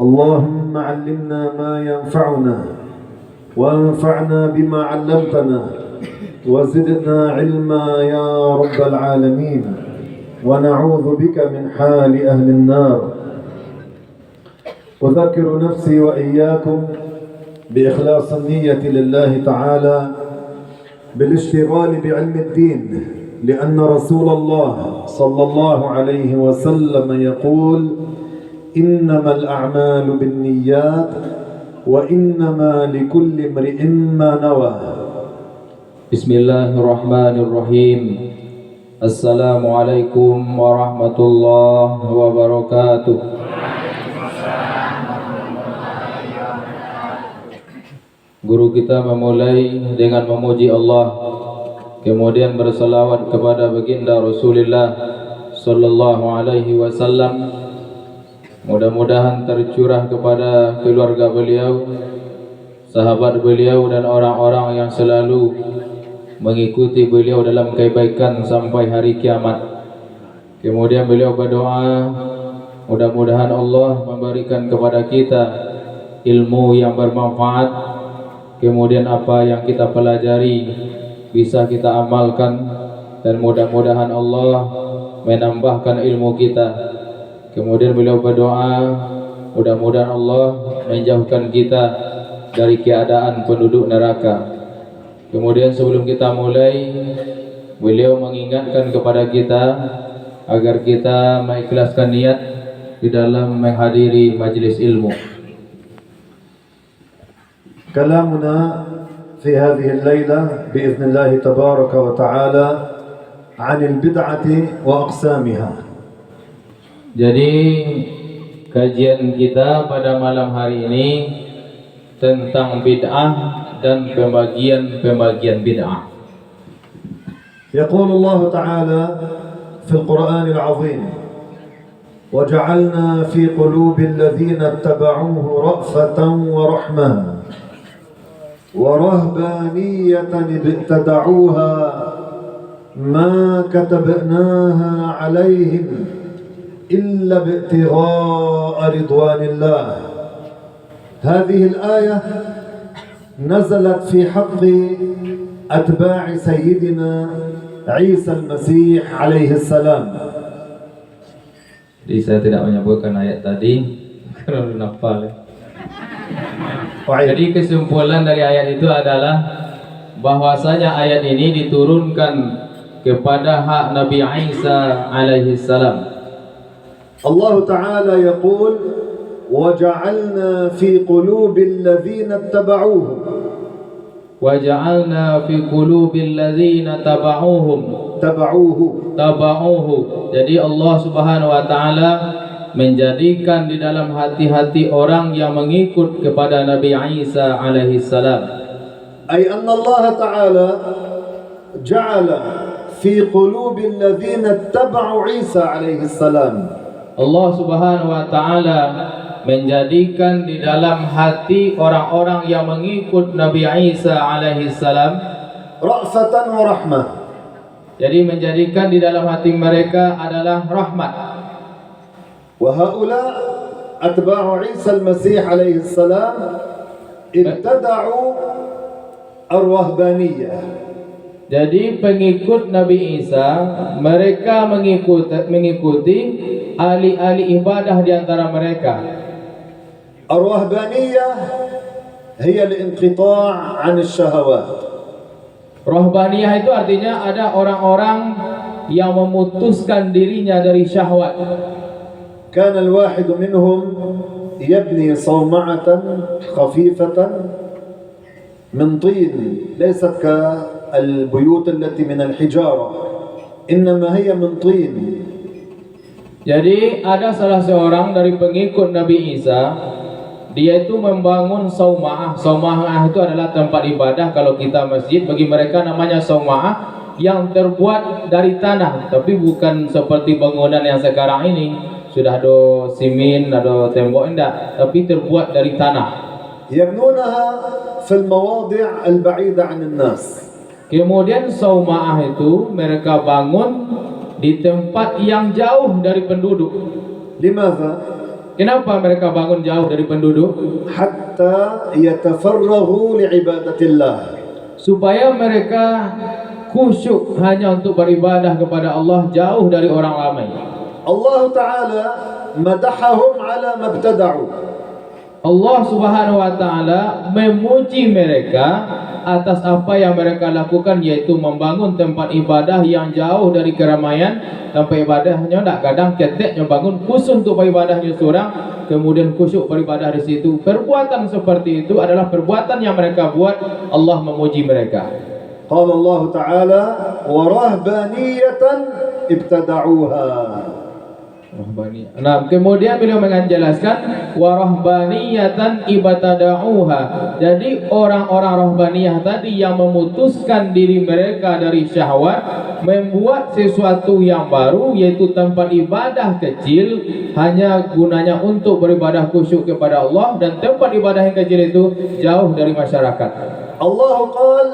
اللهم علمنا ما ينفعنا وانفعنا بما علمتنا وزدنا علما يا رب العالمين ونعوذ بك من حال أهل النار. أذكر نفسي وإياكم بإخلاص النية لله تعالى بالاشتغال بعلم الدين، لأن رسول الله صلى الله عليه وسلم يقول: إنما الأعمال بالنيات وإنما لكل امرئ ما نوى. Bismillahirrahmanirrahim. Assalamualaikum warahmatullahi wabarakatuh. Guru kita memulai dengan memuji Allah, kemudian berselawat kepada baginda Rasulullah sallallahu alaihi wasallam. Mudah-mudahan tercurah kepada keluarga beliau, sahabat beliau dan orang-orang yang selalu mengikuti beliau dalam kebaikan sampai hari kiamat. Kemudian beliau berdoa, mudah-mudahan Allah memberikan kepada kita ilmu yang bermanfaat, kemudian apa yang kita pelajari bisa kita amalkan, dan mudah-mudahan Allah menambahkan ilmu kita. Kemudian beliau berdoa, mudah-mudahan Allah menjauhkan kita dari keadaan penduduk neraka. Kemudian sebelum kita mulai, beliau mengingatkan kepada kita agar kita mengikhlaskan niat di dalam menghadiri majlis ilmu. كلامنا في هذه الليلة بإذن الله تبارك وتعالى عن البدعة وأقسامها. Jadi kajian kita pada malam hari ini tentang bid'ah dan pembagian bid'ah. يقول الله تعالى في القرآن العظيم: وجعلنا في قلوب الذين اتبعوه رأفة ورحمة ورهبانية ابتدعوها ما كتبناها عليهم إلا ابتغاء رضوان الله. هذه الآية نزلت في حق أتباع سيدنا عيسى المسيح عليه السلام. Jadi saya tidak menyebutkan ayat tadi karena nafal. Jadi kesimpulan dari ayat itu adalah bahwasanya ayat ini diturunkan kepada hak Nabi Isa alaihi salam. Allah Ta'ala يقول: وجعلنا في قلوب الذين اتبعوه. وجعلنا في قلوب الذين تبعوه. Jadi Allah Subhanahu wa taala menjadikan di dalam hati-hati orang yang mengikut kepada Nabi Isa alaihi salam. أي أن الله تعالى جعل في قلوب الذين اتبعوا عيسى عليه السلام. Allah Subhanahu wa taala menjadikan di dalam hati orang-orang yang mengikut Nabi Isa alaihi salam ra'fatan wa rahmah. Jadi menjadikan di dalam hati mereka adalah rahmat. Wa haula atba'u Isa al-Masih alaihi salam ibtada'u ar-rahbaniyah. Jadi pengikut Nabi Isa, mereka mengikuti ahli-ahli ibadah di antara mereka. Ar-rahbaniyah hiya al-inqita' 'an ash-shahawat. Rahbaniyah itu artinya ada orang-orang yang memutuskan dirinya dari syahwat. Kana al-wahid minhum yabni sawma'atan khafifatan min tin, laysat ka البيوت التي من الحجارة إنما هي من طين. Jadi ada salah seorang dari pengikut Nabi Isa, dia itu membangun sauma'ah. Sauma'ah itu adalah tempat ibadah. Kalau kita masjid, bagi mereka namanya sauma'ah, yang terbuat dari tanah, tapi bukan seperti bangunan yang sekarang ini sudah ada simen, ada tembok, enggak, tapi terbuat dari tanah. يبنونها في المواضع البعيدة عن الناس. Kemudian sauma'ah itu mereka bangun di tempat yang jauh dari penduduk. لماذا؟ Kenapa mereka bangun jauh dari penduduk? حتى يتفرغوا لعبادة الله. Supaya mereka khusyuk hanya untuk beribadah kepada Allah, jauh dari orang ramai. الله تعالى مدحهم على ما ابتدعوا. Allah Subhanahu wa taala memuji mereka atas apa yang mereka lakukan, yaitu membangun tempat ibadah yang jauh dari keramaian. Tempat ibadahnya tak kadang keteknya bangun khusus untuk ibadahnya seorang, kemudian khusyuk beribadah di situ. Perbuatan seperti itu adalah perbuatan yang mereka buat. Allah memuji mereka. قال الله تعالى ورهبانية ابتدعوها. Nah, kemudian beliau menjelaskan warahbaniyatan ibtada'uha. Jadi orang-orang rahbaniyah tadi yang memutuskan diri mereka dari syahwat, membuat sesuatu yang baru, yaitu tempat ibadah kecil hanya gunanya untuk beribadah khusyuk kepada Allah, dan tempat ibadah yang kecil itu jauh dari masyarakat. Allah قال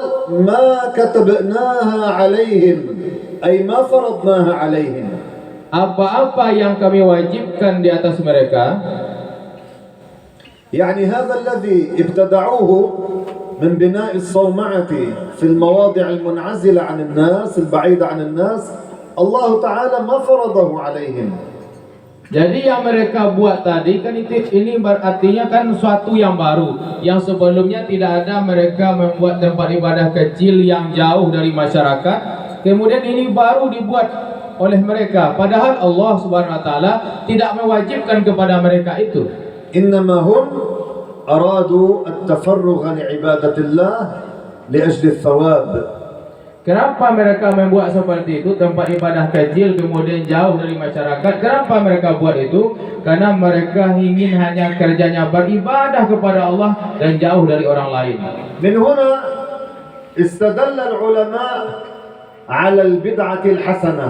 ما كتبناها عليهم أي ما فرضناها عليهم. Apa-apa yang kami wajibkan di atas mereka, يعني هذا الذي ابتدعوه من بناء الصومعة في المواضع المنعزلة عن الناس البعيدة عن الناس الله تعالى ما فرضه عليهم. jadi yang mereka buat tadi kan ini berartinya kan suatu yang baru, yang sebelumnya tidak ada. Mereka membuat tempat ibadah kecil yang jauh dari masyarakat, kemudian ini baru dibuat oleh mereka, padahal Allah Subhanahu wa taala tidak mewajibkan kepada mereka itu. إنما هم أرادوا التفرغ لعبادة الله لأجل الثواب. Kenapa mereka membuat seperti itu, tempat ibadah kecil kemudian jauh dari masyarakat? Kenapa mereka buat itu? Karena mereka ingin hanya kerjanya beribadah kepada Allah dan jauh dari orang lain. من هنا استدل العلماء على البدعة الحسنة.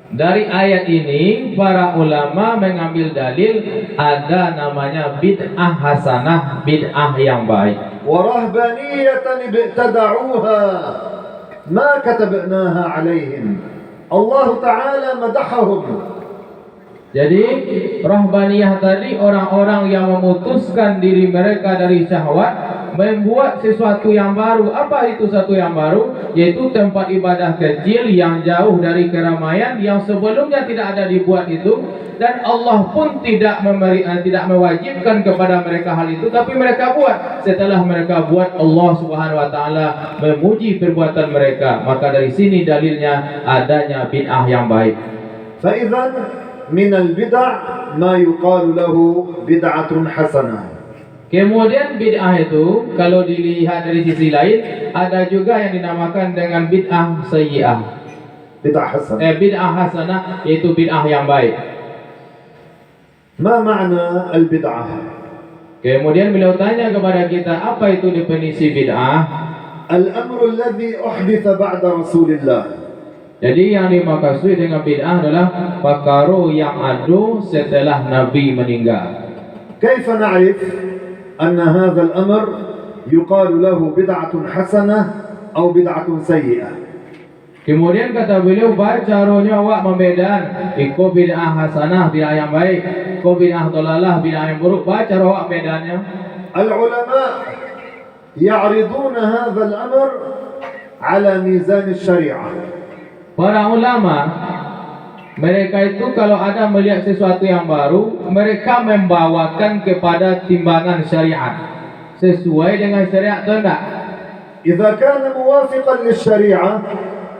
Dari ayat ini para ulama mengambil dalil ada namanya bid'ah hasanah, bid'ah yang baik. ورهبانية ابتدعوها ما كتبناها عليهم الله تعالى مدحهم. Jadi rahbaniyah tadi orang-orang yang memutuskan diri mereka dari syahwat, membuat sesuatu yang baru. Apa itu sesuatu yang baru? Yaitu tempat ibadah kecil yang jauh dari keramaian, yang sebelumnya tidak ada dibuat itu, dan Allah pun tidak mewajibkan kepada mereka hal itu, tapi mereka buat. Setelah mereka buat, Allah Subhanahu wa taala memuji perbuatan mereka. Maka dari sini dalilnya adanya bid'ah yang baik. فإذا من البدع ما يقال له بدعة حسنة. Kemudian bid'ah itu kalau dilihat dari sisi lain ada juga yang dinamakan dengan bid'ah sayyi'ah. بدعة حسنة. Bid'ah hasanah yaitu bid'ah yang baik. ما معنى البدعة؟ Kemudian beliau tanya kepada kita, apa itu definisi bid'ah? الأمر الذي أحدث بعد رسول الله. Jadi yang dimaksud dengan bid'ah adalah perkara yang ada setelah Nabi meninggal. كيف نعرف أن هذا الأمر يقال له بدعة حسنة أو بدعة سيئة؟ Kemudian kata beliau, caranya awak membedakan iko bid'ah hasanah, bid'ah yang baik, iko bid'ah dalalah, bid'ah yang buruk. Cara awak bedanya. العلماء يعرضون هذا الأمر على ميزان الشريعة. Para ulama, mereka itu kalau ada melihat sesuatu yang baru, mereka membawakan kepada timbangan syariat. Sesuai dengan syariat atau tidak? إذا كان موافقا للشريعة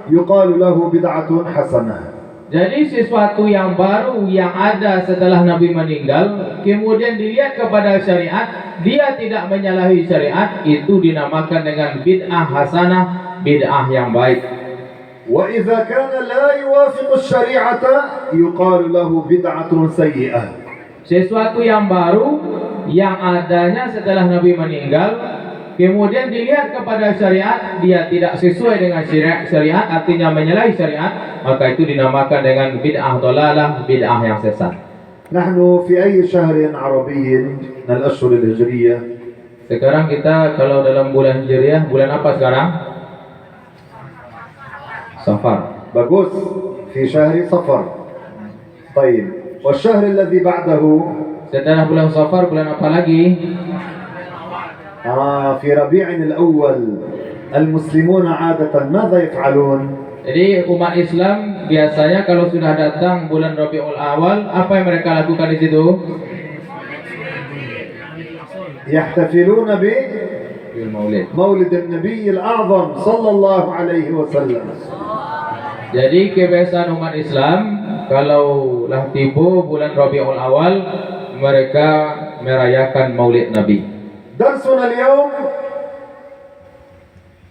يقال له بدعة حسنة. Jadi sesuatu yang baru yang ada setelah Nabi meninggal, kemudian dilihat kepada syariat, dia tidak menyalahi syariat, itu dinamakan dengan bid'ah hasanah, bid'ah yang baik. وإذا كان لا يوافق الشريعة يقال له بدعة سيئة. Sesuatu yang baru yang adanya setelah Nabi meninggal, kemudian dilihat kepada syariat, dia tidak sesuai dengan syariat, artinya menyalahi syariat, maka itu dinamakan dengan bid'ah dalalah, bid'ah yang sesat. نحن في أي شهر عربي من الأشهر الهجرية؟ Sekarang kita kalau dalam bulan Hijriah, bulan apa sekarang? Safar. بغوث في شهر صفر. طيب والشهر الذي بعده Setelah bulan Safar, bulan apa lagi? في ربيع الأول المسلمون عادة ماذا يفعلون؟ Jadi umat Islam biasanya kalau sudah datang bulan Rabiul Awal, apa yang mereka lakukan di situ? يحتفلون Maulid. بمولد النبي الأعظم صلى الله عليه وسلم. Jadi kebiasaan umat Islam kalau lah tiba bulan Rabiul Awal, mereka merayakan Maulid Nabi. درسنا اليوم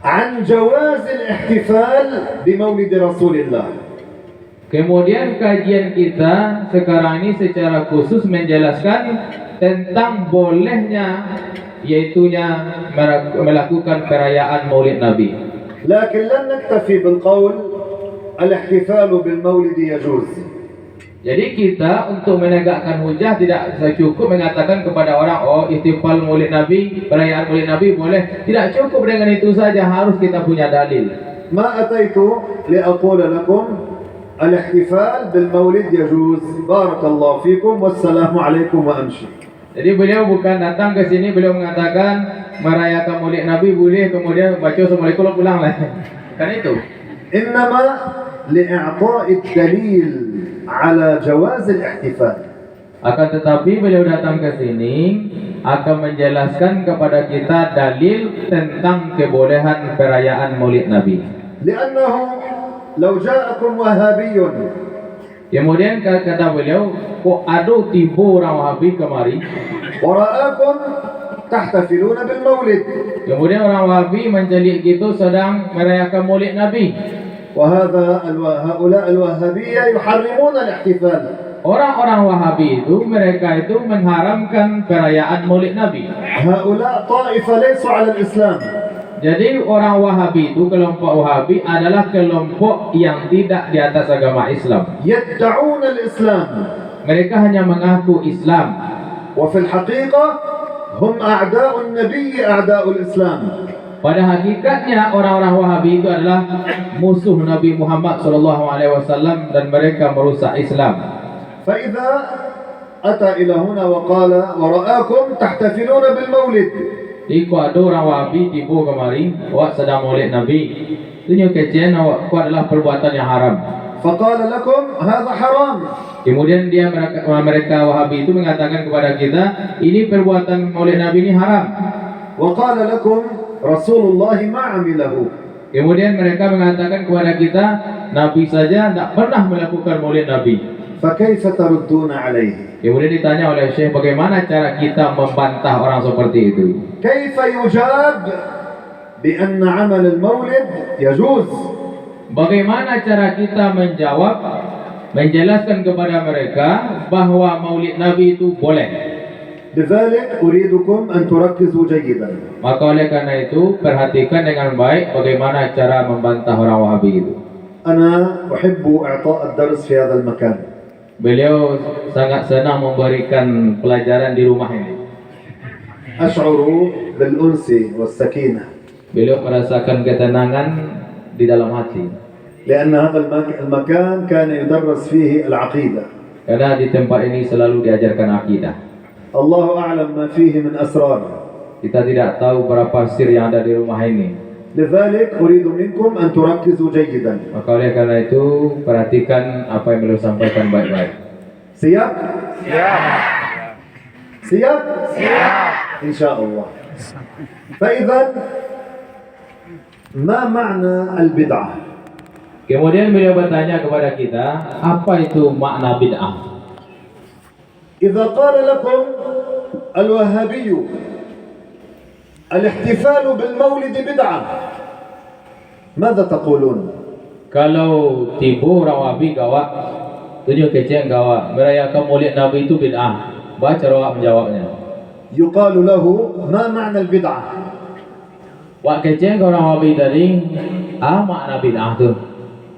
عن جواز الاحتفال بمولد رسول الله. Kemudian kajian kita sekarang ini secara khusus menjelaskan tentang bolehnya yaitunya melakukan perayaan Maulid Nabi. لكن لن نكتفي بالقول الاحتفال بالمولد يجوز. Jadi kita untuk menegakkan hujah tidak cukup mengatakan kepada orang, oh ihtifal Maulid Nabi, perayaan Maulid Nabi boleh. Tidak cukup dengan itu saja, harus kita punya dalil. ما أتيت لأقول لكم الاحتفال بالمولد يجوز. بارك الله فيكم والسلام عليكم وأمشي. Jadi beliau bukan datang ke sini beliau mengatakan merayakan Maulid Nabi boleh kemudian baca Assalamualaikum pulang lah. Kan itu. إنما لإعطاء الدليل على جواز الاحتفال. Akan tetapi beliau datang ke sini akan menjelaskan kepada kita dalil tentang kebolehan perayaan Maulid Nabi. لأنه لو جاءكم وهابي Kemudian kata beliau, kok ada tiba orang Wahabi kemari, ورآكم تحتفلون بالمولد kemudian orang Wahabi mencelik gitu sedang merayakan Maulid Nabi. هؤلاء الوهابية يحرمون الاحتفال. Orang-orang Wahabi itu mereka itu mengharamkan perayaan Maulid Nabi. هؤلاء طائفة ليسوا على الإسلام. Jadi orang Wahabi itu, kelompok Wahabi adalah kelompok yang tidak di atas agama Islam. يدعون الإسلام. Mereka hanya mengaku Islam. وفي الحقيقة هم أعداء النبي أعداء الإسلام. Pada hakikatnya orang-orang Wahabi itu adalah musuh Nabi Muhammad SAW dan mereka merusak Islam. فإذا أتى إلى هنا وقال ورآكم تحتفلون بالمولد. Jika ada orang Wahabi tiba kemari, awak sedang Maulid Nabi, tunjuk kecian awak adalah perbuatan yang haram. فقال لكم هذا حرام. Kemudian mereka Wahabi itu mengatakan kepada kita, ini perbuatan Maulid Nabi ini haram. وقال لكم رسول الله ما عمله. Kemudian mereka mengatakan kepada kita, Nabi saja tidak pernah melakukan Maulid Nabi. فكيف تردون عليه؟ Kemudian ditanya oleh Syekh, bagaimana cara kita membantah orang seperti itu? كيف يجاب بأن عمل المولد يجوز؟ Bagaimana cara kita menjawab, menjelaskan kepada mereka bahwa Maulid Nabi itu boleh? لذلك أريدكم أن تركزوا جيدا. Maka oleh karena itu perhatikan dengan baik bagaimana cara membantah orang Wahabi itu. أنا أحب إعطاء الدرس في هذا المكان. Beliau sangat senang memberikan pelajaran di rumah ini. أشعر بالأنس والسكينة. Beliau merasakan ketenangan di dalam hati. لأن هذا المكان كان يدرس فيه العقيدة. Karena di tempat ini selalu diajarkan akidah. الله أعلم ما فيه من أسرار. Kita tidak tahu berapa sir yang ada di rumah ini. لذلك أريد منكم أن تركزوا جيدا. Maka oleh karena itu perhatikan apa yang beliau sampaikan baik-baik. سياب؟ سياب؟ إن شاء الله. فإذا ما معنى البدعة؟ Kemudian beliau bertanya kepada kita, apa itu makna bid'ah? إذا قال لكم الوهابي الاحتفال بالمولد بدعة ماذا تقولون؟ Kalau tiba orang Wahabi gawak, tunjuk kecil gawak, merayakan Maulid Nabi itu bid'ah. Baca rawak menjawabnya. يقال له ما معنى البدعة؟ Wak kecil orang Wahabi tadi, makna bid'ah tu.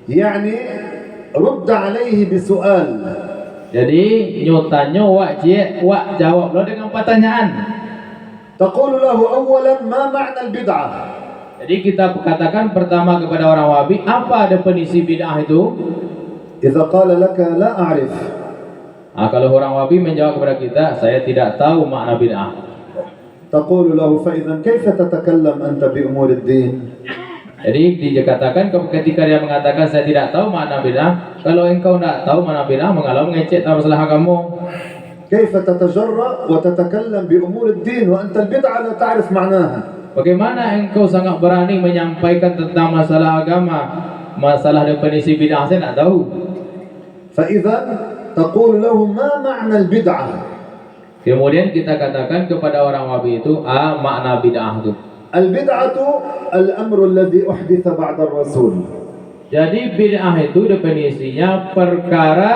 يعني رد عليه بسؤال. Jadi nyotanya wak cik, wak jawablah dengan pertanyaan. تقول له أولا ما معنى البدعة؟ Jadi kita katakan pertama kepada orang Wahabi, apa definisi bid'ah itu? إذا قال لك لا أعرف Kalau orang Wahabi menjawab kepada kita, saya tidak tahu makna bid'ah. تقول له فإذا كيف تتكلم أنت بأمور الدين؟ Jadi dikatakan ketika dia mengatakan saya tidak tahu makna bid'ah, kalau engkau tidak tahu makna bid'ah, mengalau mengecek tentang masalah agama. كيف تتجرأ وتتكلم بأمور الدين وأنت البدعة لا تعرف معناها؟ Bagaimana engkau sangat berani menyampaikan tentang masalah agama, masalah definisi bid'ah saya tidak tahu. فإذا تقول له ما معنى البدعة؟ Kemudian kita katakan kepada orang Wahabi itu, makna bid'ah itu. البدعة الأمر الذي أحدث بعد الرسول. Jadi bid'ah itu definisinya perkara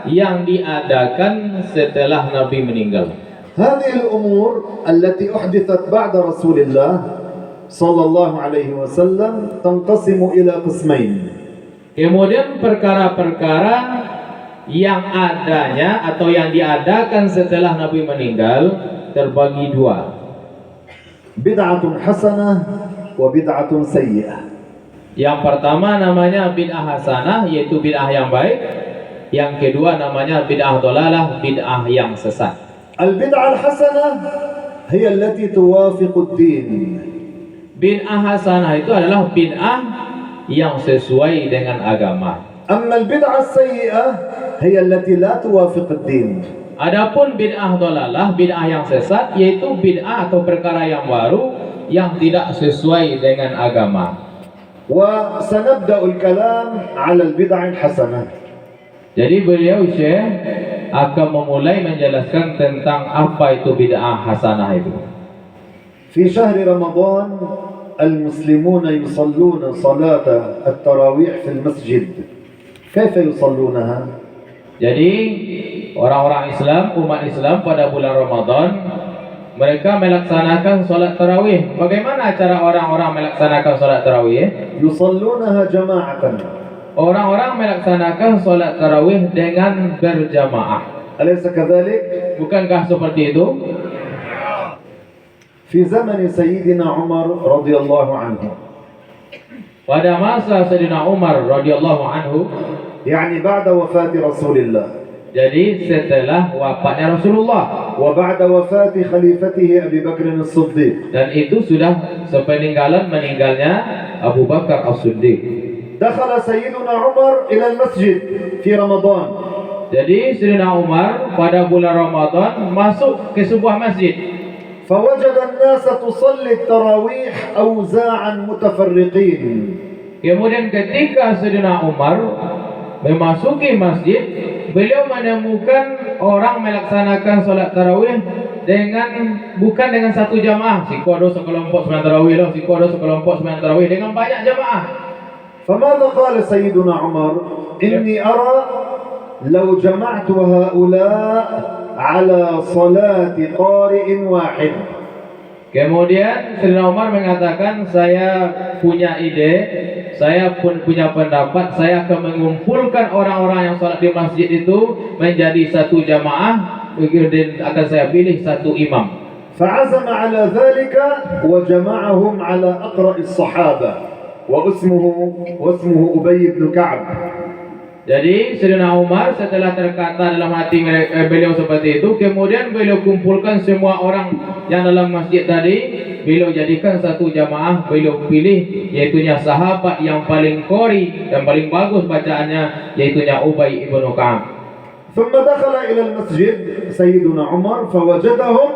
yang diadakan setelah Nabi meninggal. هذه الأمور التي أحدثت بعد رسول الله صلى الله عليه وسلم تنقسم إلى قسمين. Kemudian perkara-perkara yang adanya atau yang diadakan setelah Nabi meninggal terbagi dua. بدعة حسنة وبدعة سيئة. Yang pertama namanya bid'ah hasanah, yaitu bid'ah yang baik. Yang kedua namanya bid'ah dhalalah, bid'ah yang sesat. البدعة الحسنة هي التي توافق الدين. Bid'ah hasanah itu adalah bid'ah yang sesuai dengan agama. أما البدعة السيئة هي التي لا توافق الدين. Adapun bid'ah dhalalah, bid'ah yang sesat, yaitu bid'ah atau perkara yang baru yang tidak sesuai dengan agama. وسنبدأ الكلام على البدع الحسنة. Jadi beliau Syekh akan memulai menjelaskan tentang apa itu bid'ah hasanah itu. في شهر رمضان المسلمون يصلون صلاة التراويح في المسجد. كيف يصلونها؟ Jadi orang-orang Islam, umat Islam pada bulan Ramadan mereka melaksanakan salat tarawih. Bagaimana cara orang-orang melaksanakan salat tarawih? يصلونها جماعة. Orang-orang melaksanakan salat tarawih dengan berjamaah. أليس كذلك؟ Bukankah seperti itu? في زمن سيدنا عمر رضي الله عنه. Pada masa Sayyidina Umar radhiyallahu anhu, يعني بعد وفاة رسول الله. jadi setelah wafatnya Rasulullah, وبعد وفاة خليفته أبي بكر الصديق. dan itu sudah meninggalnya Abu Bakar As-Siddiq. دخل سيدنا عمر إلى المسجد في رمضان. Jadi Sayyidina Umar pada bulan Ramadan masuk ke sebuah masjid. فوجد الناس تصلي التراويح أوزاعا متفرقين. Kemudian ketika Sayyidina Umar memasuki masjid, beliau menemukan orang melaksanakan salat tarawih bukan dengan satu jamaah. Si ada sekelompok sembahyang tarawih, si ada sekelompok sembahyang tarawih dengan banyak jamaah. فماذا قال سيدنا عمر؟ إني أرى لو جمعت هؤلاء على صلاة قارئ واحد. Kemudian Sayyidina Umar mengatakan, saya punya ide, saya pun punya pendapat, saya akan mengumpulkan orang-orang yang salat di masjid itu menjadi satu jamaah, dan akan saya pilih satu imam. فعزم على ذلك وجمعهم على أقرأ الصحابة واسمه أبي بن كعب. Jadi Sayyidina Umar setelah terkata dalam hati beliau seperti itu, kemudian beliau kumpulkan semua orang yang dalam masjid tadi, beliau jadikan satu jamaah, beliau pilih yaitunya sahabat yang paling qori dan paling bagus bacaannya, yaitunya Ubay ibnu Ka'ab. ثم دخل إلى المسجد سيدنا عمر فوجدهم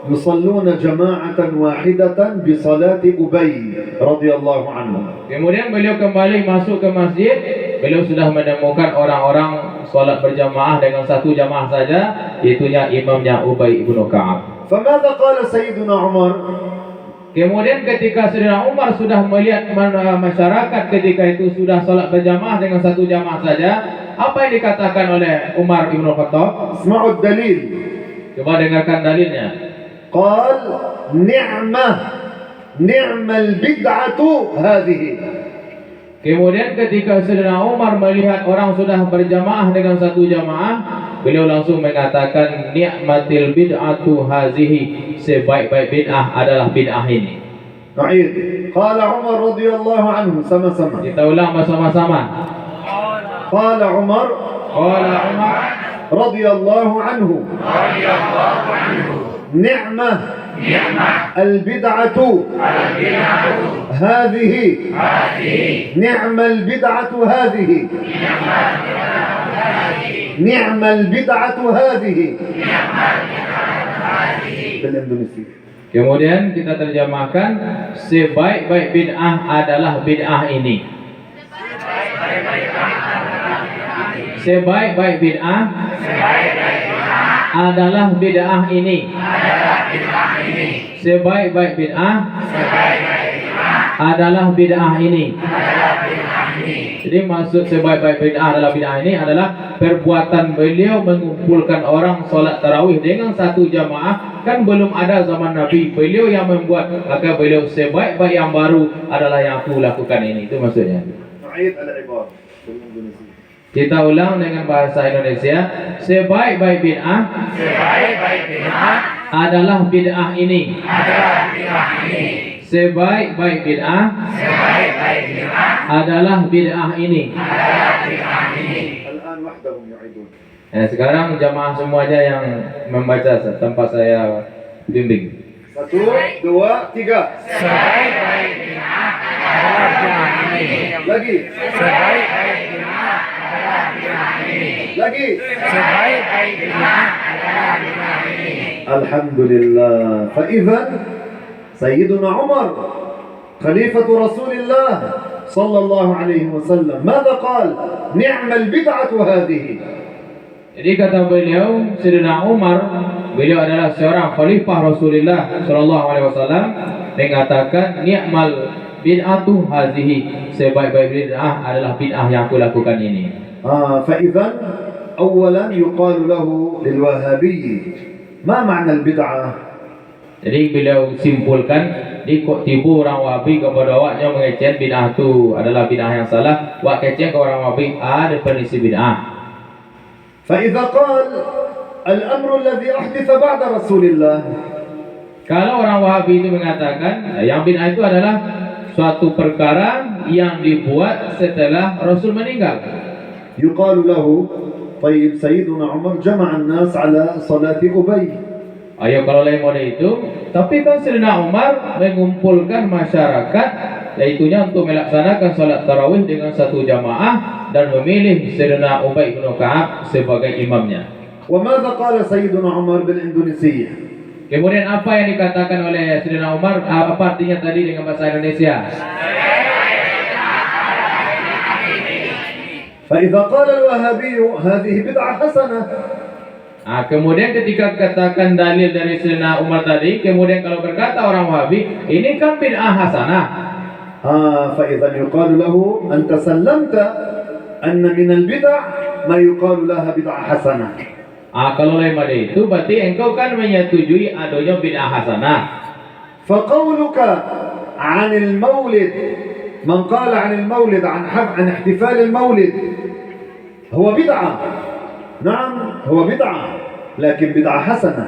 يصلون جماعة واحدة بصلاة أبي رضي الله عنه. Kemudian beliau kembali masuk ke masjid, beliau sudah menemukan orang-orang salat berjamaah dengan satu jamaah saja, yaitunya imamnya Ubay ibnu Ka'ab. فماذا قال سيدنا عمر؟ Kemudian ketika Sayyidina Umar sudah melihat masyarakat ketika itu sudah salat berjamaah dengan satu jamaah saja, apa yang dikatakan oleh Umar ibn Khattab? اسمعوا الدليل. Coba dengarkan dalilnya. قال نعم البدعة هذه. Kemudian ketika Sayyidina Umar melihat orang sudah berjamaah dengan satu jamaah, beliau langsung mengatakan, ni'matil bid'atu hazihi, sebaik-baik bid'ah adalah bid'ah ini. نعيد. قال عمر رضي الله عنه سما. Kita ulang bersama-sama. قال عمر Qala Umar radhiyallahu anhu. Ni'mah al-bid'atu hadhihi. Ni'mal bid'atu hadhihi. Ni'mal bid'atu hadhihi. Bil Indonesia. Kemudian kita terjemahkan, sebaik-baik bid'ah adalah bid'ah ini. Sebaik-baik bid'ah adalah bid'ah ini. Sebaik-baik bid'ah adalah bid'ah ini. Jadi maksud sebaik-baik bid'ah adalah bid'ah ini adalah perbuatan beliau mengumpulkan orang solat tarawih dengan satu jamaah. Kan belum ada zaman Nabi, beliau yang membuat, maka beliau sebaik-baik yang baru adalah yang aku lakukan ini. Itu maksudnya. Kita ulang dengan bahasa Indonesia. Sebaik-baik bid'ah adalah bid'ah ini. Sebaik-baik bid'ah adalah bid'ah ini. Sekarang jamaah semua aja yang membaca tanpa saya bimbing. 1, 2, 3. Sebaik-baik bid'ah adalah bid'ah ini. Lagi. Sebaik-baik bid'ah adalah bid'ah ini. Lagi. Sebaik-baik bid'ah adalah bid'ah ini. Alhamdulillah. Fa'idhan Sayyiduna Umar Khalifatu Rasulillah sallallahu alaihi wasallam ماذا قال نعم البدعة هذه. Jadi kata beliau, Sayyidina Umar, beliau adalah seorang khalifah Rasulullah sallallahu alaihi wasallam, mengatakan ni'mal bid'atu hazihi, sebaik-baik bid'ah adalah bid'ah yang aku lakukan ini. فإذا أولا يقال له للوهابي ما معنى البدعة. Jadi beliau simpulkan, di tipu orang Wahabi kepada awaknya mengecen bid'ah itu adalah bid'ah yang salah. Wak kecen ke orang Wahabi ada definisi bid'ah. فإذا قال الأمر الذي أحدث بعد رسول الله. Kalau orang Wahabi itu mengatakan yang bid'ah itu adalah suatu perkara yang dibuat setelah Rasul meninggal. يقال له طيب سيدنا عمر جمع الناس على صلاة أبي. Ayo kalau lain model itu, tapi kan Sayyidina Umar mengumpulkan masyarakat, yaitunya untuk melaksanakan salat tarawih dengan satu jamaah dan memilih Sayyidina Ubay bin Ka'ab sebagai imamnya. وماذا قال سيدنا عمر بالإندونيسية؟ Kemudian apa yang dikatakan oleh Sayyidina Umar? Apa artinya tadi dengan bahasa Indonesia? فإذا قال الوهابي هذه بدعة حسنة. Kemudian ketika katakan dalil dari Sayyidina Umar tadi, kemudian kalau berkata orang Wahabi, ini kan bid'ah hasanah. فإذا يقال له أنت سلمت أن من البدع ما يقال لها بدعة حسنة. Kalau lain pada itu berarti engkau kan menyetujui adanya bid'ah hasanah. فقولك عن المولد من قال عن المولد عن احتفال المولد هو بدعة. نعم هو بدعة لكن بدعة حسنة.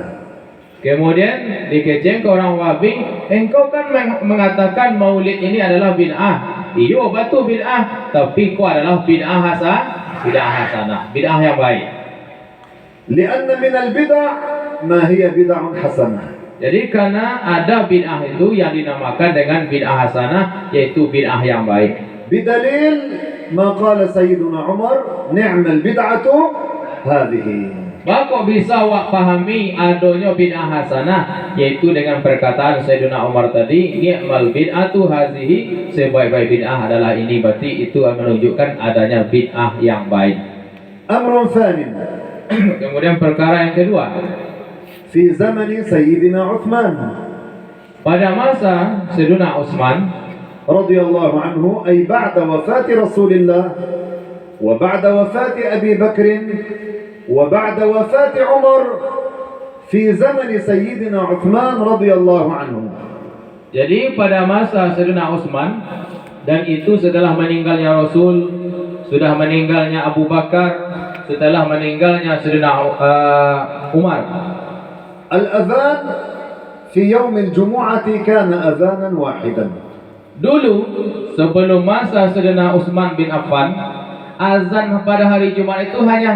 Kemudian dikeceng ke orang Wahabi, engkau kan mengatakan maulid ini adalah bid'ah. Iyo betul bid'ah, tapi kau adalah bid'ah hasanah, bid'ah yang baik. لأن من البدع ما هي بدع حسنة. Jadi karena ada bid'ah itu yang dinamakan dengan bid'ah hasanah, yaitu bid'ah yang baik. بدليل ما قال سيدنا عمر نعم البدعة هذه. Kok bisa wak pahami adanya bid'ah hasanah, yaitu dengan perkataan Sayyidina Umar tadi, ni'mal bid'atu hazihi, sebaik-baik bid'ah adalah ini, berarti itu menunjukkan adanya bid'ah yang baik. أمر ثاني. Kemudian perkara yang kedua, في زمن سيدنا عثمان. Pada masa Sayyidina Utsman رضي الله عنه أي بعد وفاة رسول الله وبعد وفاة أبي بكر وبعد وفاة عمر في زمن سيدنا عثمان رضي الله عنه. Jadi pada masa Sayyidina Utsman, dan itu setelah meninggalnya Rasul, sudah meninggalnya Abu Bakar, setelah meninggalnya Sayyidina Umar. الأذان في يوم الجمعة كان أذانا واحدا. Dulu sebelum masa Sayyidina Utsman bin Affan, azan pada hari Jumat itu hanya